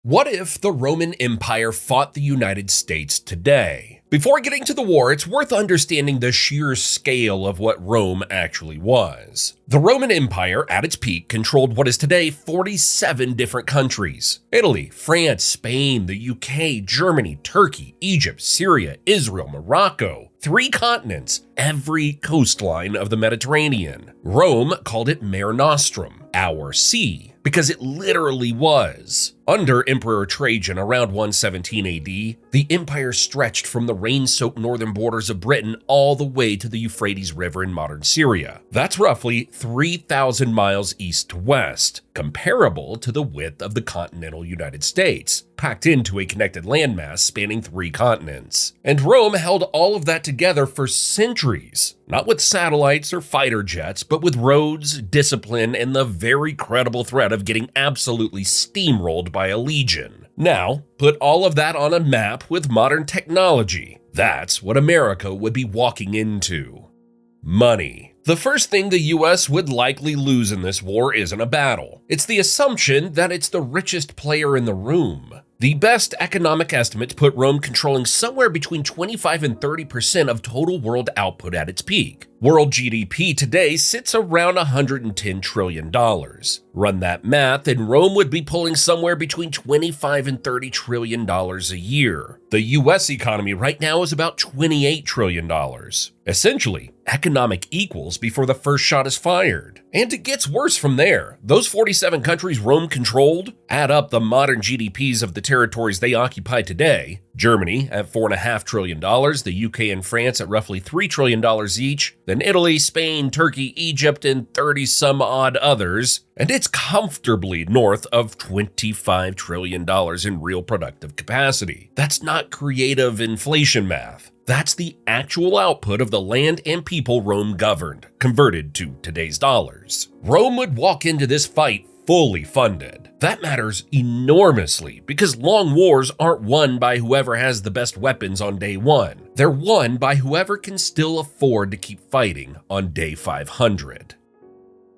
What if the Roman Empire fought the United States today? Before getting to the war, it's worth understanding the sheer scale of what Rome actually was. The Roman Empire, at its peak, controlled what is today 47 different countries: Italy, France, Spain, the UK, Germany, Turkey, Egypt, Syria, Israel, Morocco, 3 continents, every coastline of the Mediterranean. Rome called it Mare Nostrum, our sea, because it literally was. Under Emperor Trajan around 117 AD, the empire stretched from the rain-soaked northern borders of Britain all the way to the Euphrates River in modern Syria. That's roughly 3,000 miles east to west, comparable to the width of the continental United States, packed into a connected landmass spanning 3 continents. And Rome held all of that together for centuries, not with satellites or fighter jets, but with roads, discipline, and the very credible threat of getting absolutely steamrolled by a legion. Now, put all of that on a map with modern technology. That's what America would be walking into. Money. The first thing the US would likely lose in this war isn't a battle. It's the assumption that it's the richest player in the room. The best economic estimates put Rome controlling somewhere between 25 and 30% of total world output at its peak. World GDP today sits around $110 trillion. Run that math, and Rome would be pulling somewhere between $25 and $30 trillion a year. The US economy right now is about $28 trillion. Essentially, economic equals before the first shot is fired. And it gets worse from there. Those 47 countries Rome controlled, add up the modern GDPs of the territories they occupy today. Germany at $4.5 trillion, the UK and France at roughly $3 trillion each, then Italy, Spain, Turkey, Egypt, and 30-some-odd others, and it's comfortably north of $25 trillion in real productive capacity. That's not creative inflation math. That's the actual output of the land and people Rome governed, converted to today's dollars. Rome would walk into this fight fully funded. That matters enormously because long wars aren't won by whoever has the best weapons on day 1. They're won by whoever can still afford to keep fighting on day 500.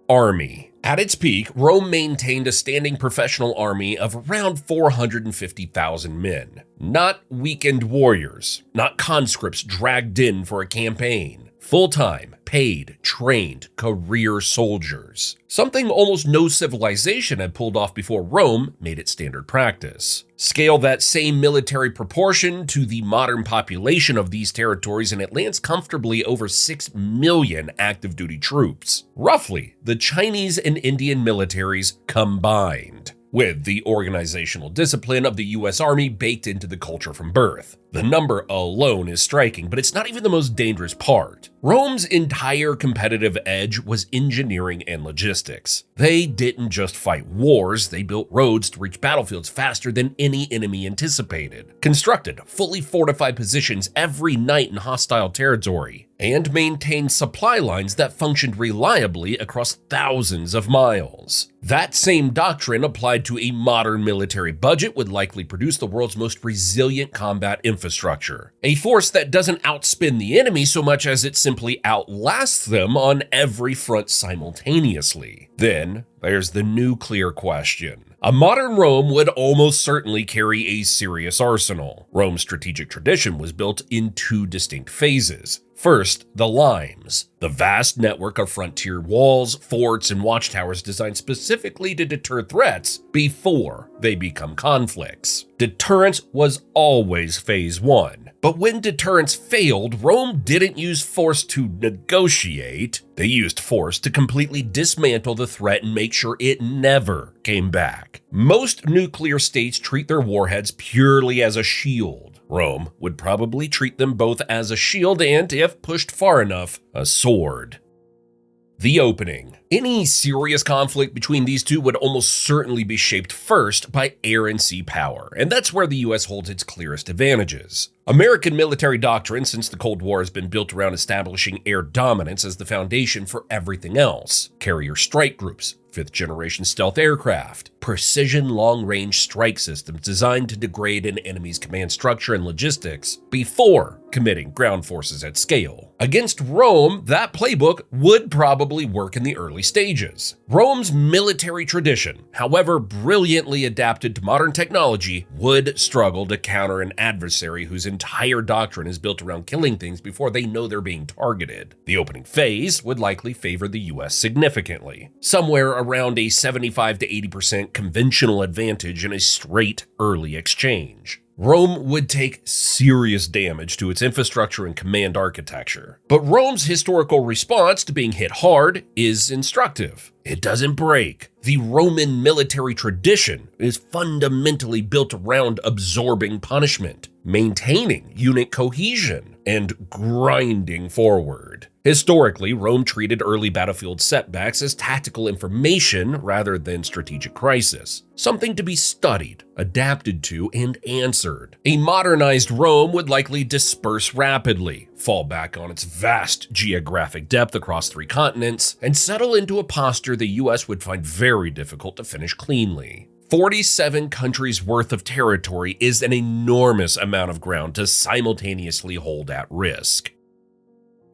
Army. At its peak, Rome maintained a standing professional army of around 450,000 men. Not weekend warriors, not conscripts dragged in for a campaign. Full-time, paid, trained, career soldiers. Something almost no civilization had pulled off before Rome made it standard practice. Scale that same military proportion to the modern population of these territories and it lands comfortably over 6 million active duty troops. Roughly the Chinese and Indian militaries combined, with the organizational discipline of the US Army baked into the culture from birth. The number alone is striking, but it's not even the most dangerous part. Rome's entire competitive edge was engineering and logistics. They didn't just fight wars, they built roads to reach battlefields faster than any enemy anticipated, constructed fully fortified positions every night in hostile territory, and maintained supply lines that functioned reliably across thousands of miles. That same doctrine applied to a modern military budget would likely produce the world's most resilient combat infrastructure. A force that doesn't outspin the enemy so much as it simply outlasts them on every front simultaneously. Then there's the nuclear question. A modern Rome would almost certainly carry a serious arsenal. Rome's strategic tradition was built in 2 distinct phases. First, the limes, the vast network of frontier walls, forts, and watchtowers designed specifically to deter threats before they become conflicts. Deterrence was always phase 1. But when deterrence failed, Rome didn't use force to negotiate. They used force to completely dismantle the threat and make sure it never came back. Most nuclear states treat their warheads purely as a shield. Rome would probably treat them both as a shield and, if pushed far enough, a sword. The opening. Any serious conflict between these two would almost certainly be shaped first by air and sea power, and that's where the US holds its clearest advantages. American military doctrine since the Cold War has been built around establishing air dominance as the foundation for everything else. Carrier strike groups, 5th-generation stealth aircraft, precision long-range strike systems designed to degrade an enemy's command structure and logistics before committing ground forces at scale. Against Rome, that playbook would probably work in the early stages. Rome's military tradition, however brilliantly adapted to modern technology, would struggle to counter an adversary whose entire doctrine is built around killing things before they know they're being targeted. The opening phase would likely favor the US significantly, somewhere around a 75 to 80% conventional advantage in a straight early exchange. Rome would take serious damage to its infrastructure and command architecture. But Rome's historical response to being hit hard is instructive. It doesn't break. The Roman military tradition is fundamentally built around absorbing punishment, maintaining unit cohesion, and grinding forward. Historically, Rome treated early battlefield setbacks as tactical information rather than strategic crisis, something to be studied, adapted to, and answered. A modernized Rome would likely disperse rapidly, fall back on its vast geographic depth across 3 continents, and settle into a posture the US would find very difficult to finish cleanly. 47 countries worth of territory is an enormous amount of ground to simultaneously hold at risk.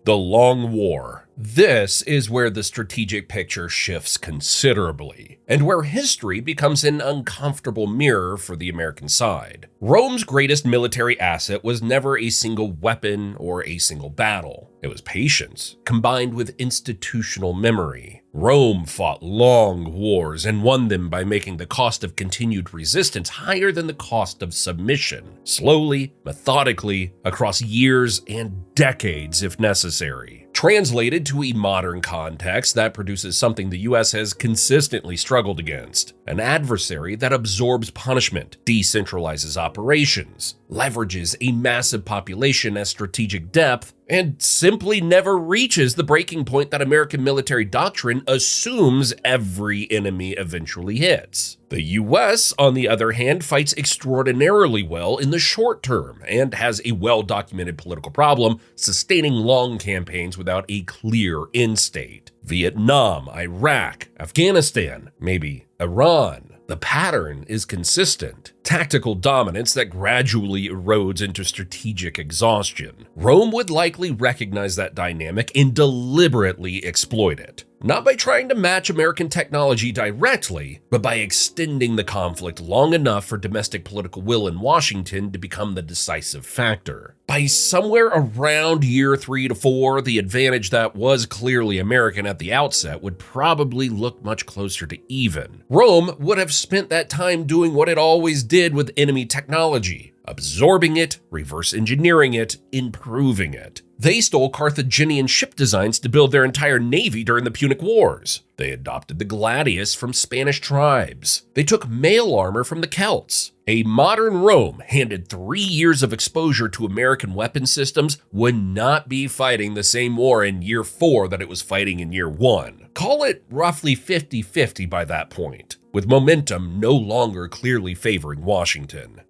The Long War. This is where the strategic picture shifts considerably, and where history becomes an uncomfortable mirror for the American side. Rome's greatest military asset was never a single weapon or a single battle. It was patience, combined with institutional memory. Rome fought long wars and won them by making the cost of continued resistance higher than the cost of submission, slowly, methodically, across years and decades if necessary. Translated to a modern context, that produces something the US has consistently struggled against: an adversary that absorbs punishment, decentralizes operations, leverages a massive population as strategic depth, and simply never reaches the breaking point that American military doctrine assumes every enemy eventually hits. The US, on the other hand, fights extraordinarily well in the short term and has a well-documented political problem sustaining long campaigns without a clear end state. Vietnam, Iraq, Afghanistan, maybe Iran. The pattern is consistent: tactical dominance that gradually erodes into strategic exhaustion. Rome would likely recognize that dynamic and deliberately exploit it. Not by trying to match American technology directly, but by extending the conflict long enough for domestic political will in Washington to become the decisive factor. By somewhere around year 3 to 4, the advantage that was clearly American at the outset would probably look much closer to even. Rome would have spent that time doing what it always did with enemy technology: absorbing it, reverse engineering it, improving it. They stole Carthaginian ship designs to build their entire navy during the Punic Wars. They adopted the gladius from Spanish tribes. They took mail armor from the Celts. A modern Rome, handed 3 years of exposure to American weapon systems, would not be fighting the same war in year 4 that it was fighting in year 1. Call it roughly 50-50 by that point, with momentum no longer clearly favoring Washington.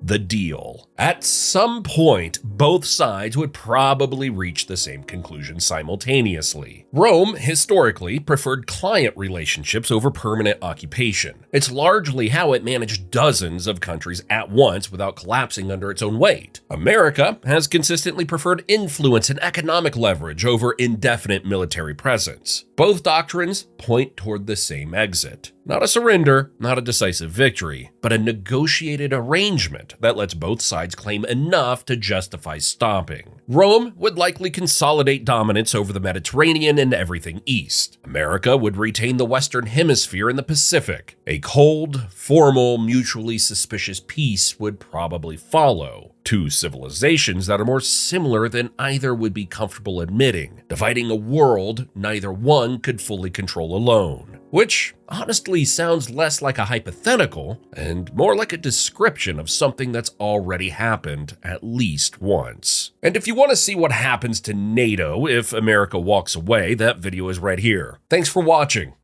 The deal. At some point, both sides would probably reach the same conclusion simultaneously. Rome, historically, preferred client relationships over permanent occupation. It's largely how it managed dozens of countries at once without collapsing under its own weight. America has consistently preferred influence and economic leverage over indefinite military presence. Both doctrines point toward the same exit. Not a surrender, not a decisive victory, but a negotiated arrangement that lets both sides claim enough to justify stopping. Rome would likely consolidate dominance over the Mediterranean and everything east. America would retain the Western Hemisphere and the Pacific. A cold, formal, mutually suspicious peace would probably follow. 2 civilizations that are more similar than either would be comfortable admitting, dividing a world neither one could fully control alone. Which honestly sounds less like a hypothetical and more like a description of something that's already happened at least once. And if you want to see what happens to NATO if America walks away, that video is right here. Thanks for watching.